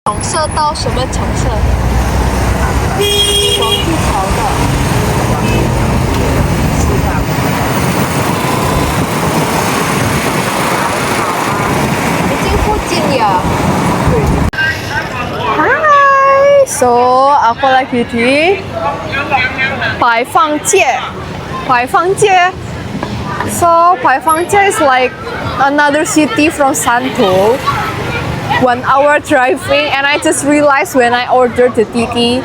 橙色到什么橙色？黄兔桥的。已经附近ya. Hai, so aku lagi di Baifangjie. So Baifangjie is like another city from Santou. 1 hour driving, and I just realized when I ordered the tiki,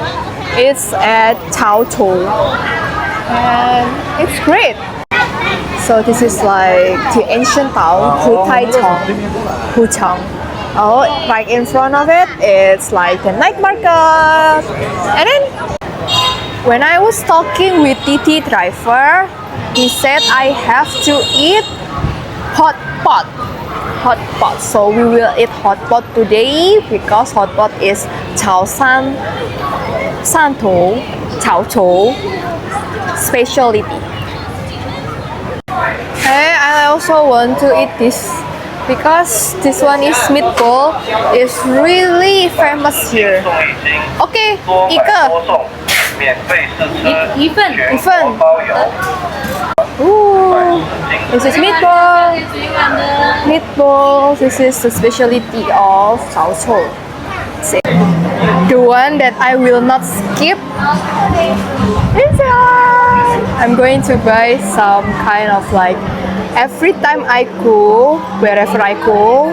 it's at Chaozhou, and it's great. So this is like the ancient town, Huchang. Oh, right in front of it, it's like the night market. And then when I was talking with Titi driver, he said I have to eat hot pot. So we will eat hot pot today because hot pot is Chaozhou specialty. Hey, I also want to eat this because this one is meatball. It's really famous here. Okay, 一个。一份。Ooh, this is meatball. This is the specialty of Chaozhou. The one that I will not skip is I'm going to buy some kind of like every time I go, wherever I go,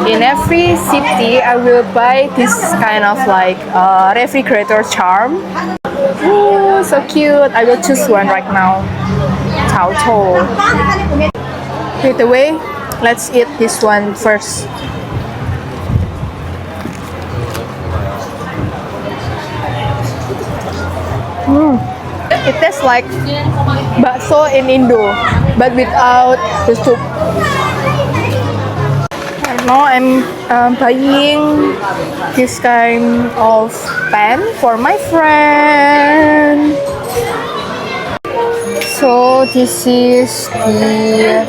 in every city, I will buy this kind of like refrigerator charm. Ooh, so cute. I will choose one right now. Chaozhou. By the way, let's eat this one first. It tastes like bakso in Indo, but without the soup. And now I'm buying this kind of pen for my friend. So this is the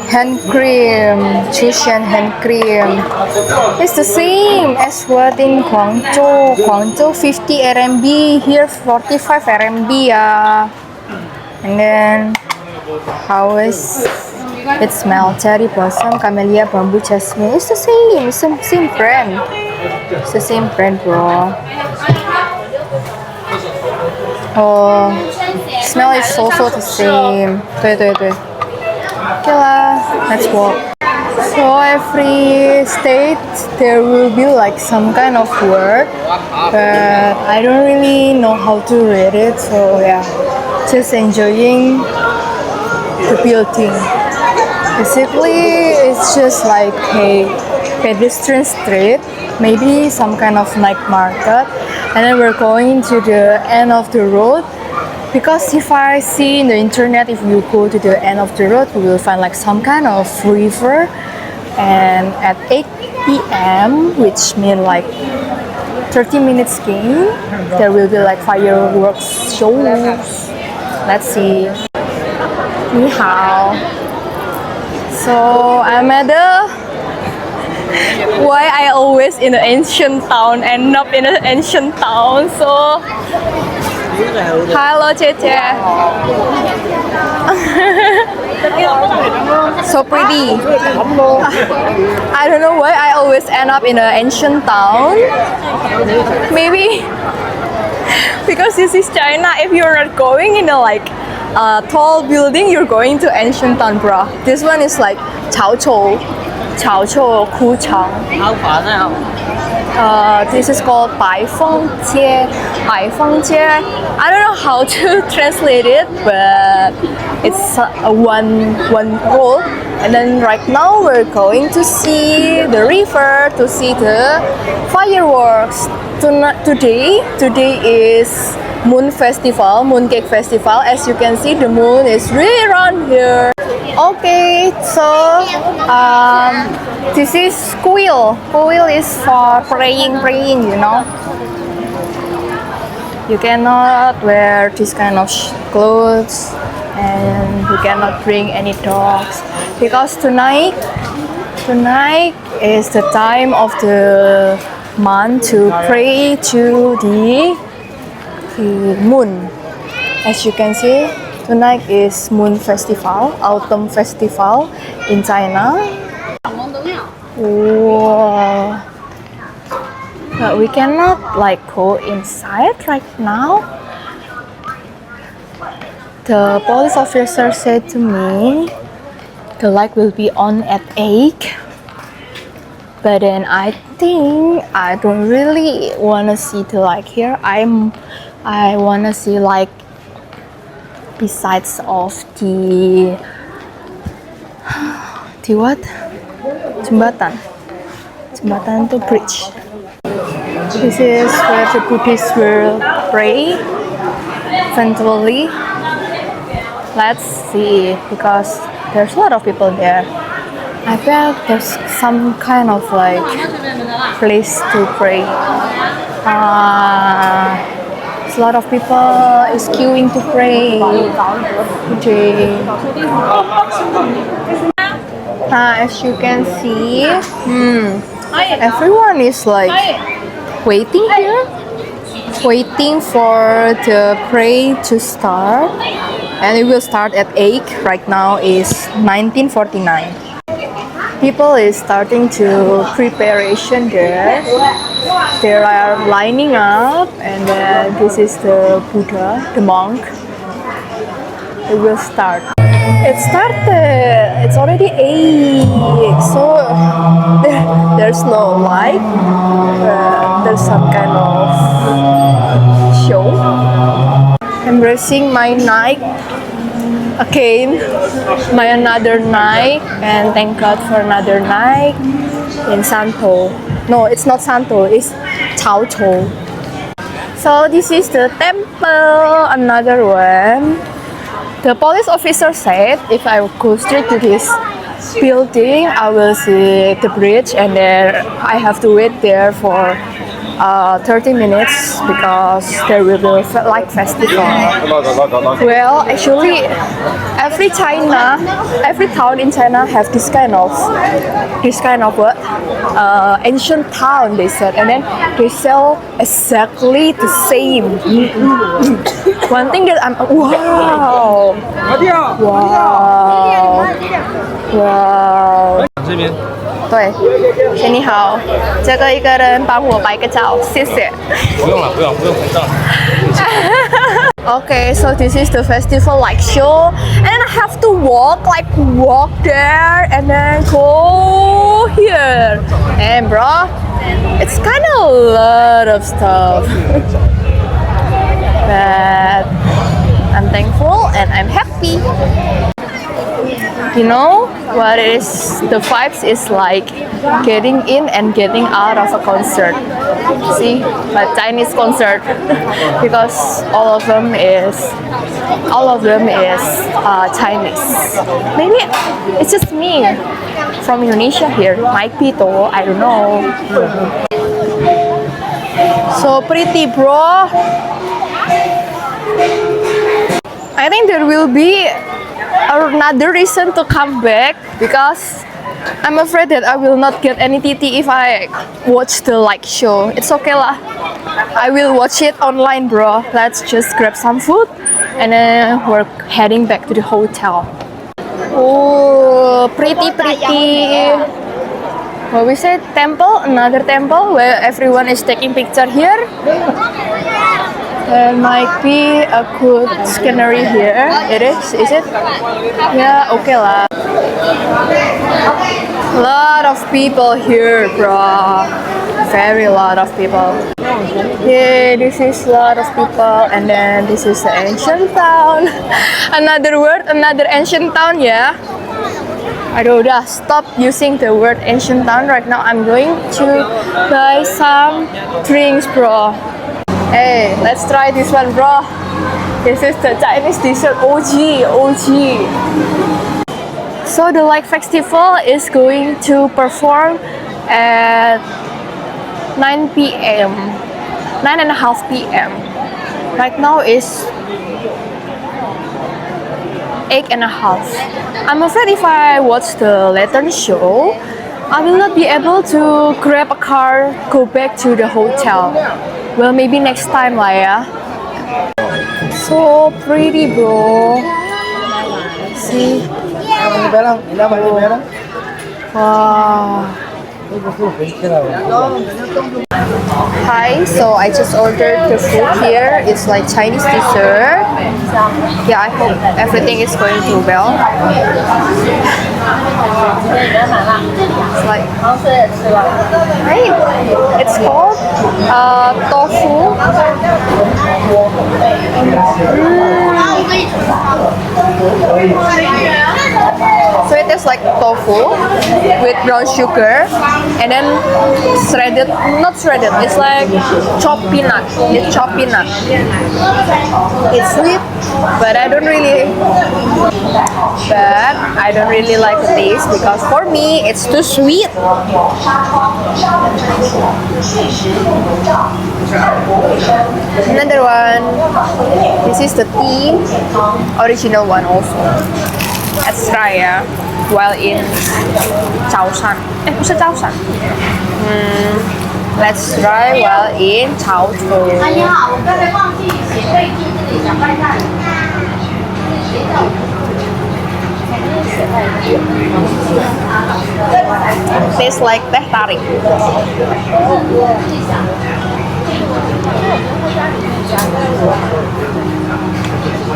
hand cream, Jushan hand cream. It's the same as what in Guangzhou. Guangzhou 50 RMB, here 45 RMB ya. And then how is it smell? Cherry blossom, camellia, bamboo, jasmine. It's the same. It's the same brand. It's the same brand, bro. Oh, smell is also the same. 对。Okay lah, let's walk. So every state there will be like some kind of word, but I don't really know how to read it. So yeah, just enjoying the building. Basically, it's just like a pedestrian street, maybe some kind of night market, and then we're going to the end of the road. Because if I see in the internet, if you go to the end of the road, you will find like some kind of river, and at 8 p.m., which means like 30 minutes game, there will be like fireworks shows. Let's see. Ni hao. So I'm at the why I always in the ancient town and not in the ancient town. So hello, Cece. So pretty. I don't know why I always end up in an ancient town. Maybe because this is China. If you're not going in a like tall building, you're going to ancient town, bro. This one is like Chaozhou Kuchang. This is called Baifangjie. I don't know how to translate it, but it's one road. And then right now we're going to see the river, to see the fireworks. Today is Mooncake Festival. As you can see, the moon is really round here. Okay, so this is kuil. Kuil is for praying, you know. You cannot wear this kind of clothes, and you cannot bring any dogs because tonight is the time of the month to pray to the moon. As you can see, tonight is Moon Festival, Autumn Festival in China. Wow. But we cannot like go inside right now. The police officer said to me the light will be on at 8. But then I think I don't really wanna see the light here. I wanna see like besides of the what? Jembatan to bridge. This is where the Buddhists will pray eventually. Let's see, because there's a lot of people there. I bet there's some kind of like place to pray. There's a lot of people is queuing to pray today. As you can see, everyone is like waiting here, waiting for the pray to start, and it will start at 8. Right now is 19:49. People is starting to preparation there. They are lining up, and then this is the Buddha, the monk. It will start. It started. It's already 8, so there's no light. There's some kind of show. Embracing my night again, my another night, and thank God for another night in Santo. No, it's not Santo. It's Chaotou. So this is the temple, another one. The police officer said if I go straight to this building, I will see the bridge, and then I have to wait there for 30 minutes because there will be like festival. Well, actually, every town in China have this kind of what ancient town, they said, and then they sell exactly the same. One thing that I'm wow. 对，请你好，这个一个人帮我拍个照，谢谢。不用了，不用拍照。Okay, so this is the festival like show, and then I have to walk there, and then go here. And bro, it's kind of a lot of stuff, but I'm thankful and I'm happy. You know what is the vibes is like getting in and getting out of a concert. See, a Chinese concert because all of them is Chinese. Maybe it's just me from Indonesia here. Might be though, I don't know. So pretty, bro. I think there will be another reason to come back because I'm afraid that I will not get any TT if I watch the like show. It's okay lah. I will watch it online, bro. Let's just grab some food and then we're heading back to the hotel. Oh, pretty. What we said, temple, another temple where everyone is taking picture here. There might be a good scenery here. It is it? Yeah, okay lah. Lot of people here, bro. Very lot of people. Yeah, this is lot of people, and then this is the ancient town. Another word, another ancient town, yeah. Aduh, udah stop using the word ancient town right now. I'm going to buy some drinks, bro. Hey, let's try this one, bro. This is the Chinese dessert OG. So the Light Festival is going to perform at 9 p.m. 9:30 p.m. Right now is 8:30. I'm afraid if I watch the lantern show, I will not be able to grab a car, go back to the hotel. Well, maybe next time lah ya. So pretty, bro. See? Wow. Hi, so I just ordered the food here. It's like Chinese dessert. Yeah, I hope everything is going through well. It's like, right? It's called tofu. So it is like tofu with brown sugar and then shredded, not shredded, it's like chopped peanut. It's chopped peanut. It's sweet, but I don't really like the taste because for me it's too sweet. Another one. This is the tea, original one also. Let's try ya. While in Chaoshan. Bukan Chaoshan. Let's try while in Chaozhou. Tastes like teh tarik.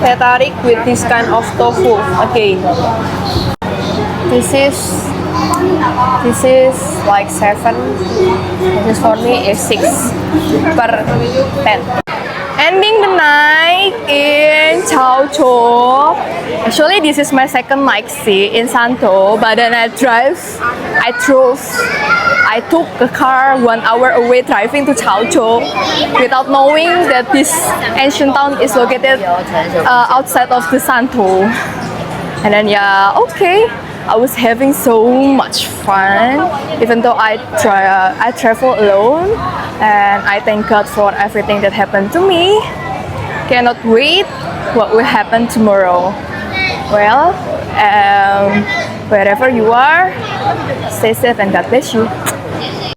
Teh tarik with this kind of tofu again. This is like 7. This for me is 6 per 10. Ending the night in Chaozhou. Actually, this is my second night stay in Santo, but then I took a car 1 hour away driving to Chaozhou without knowing that this ancient town is located outside of the Santo. And then yeah, okay. I was having so much fun, even though I travel alone, and I thank God for everything that happened to me. Cannot wait what will happen tomorrow. Well, wherever you are, stay safe and God bless you.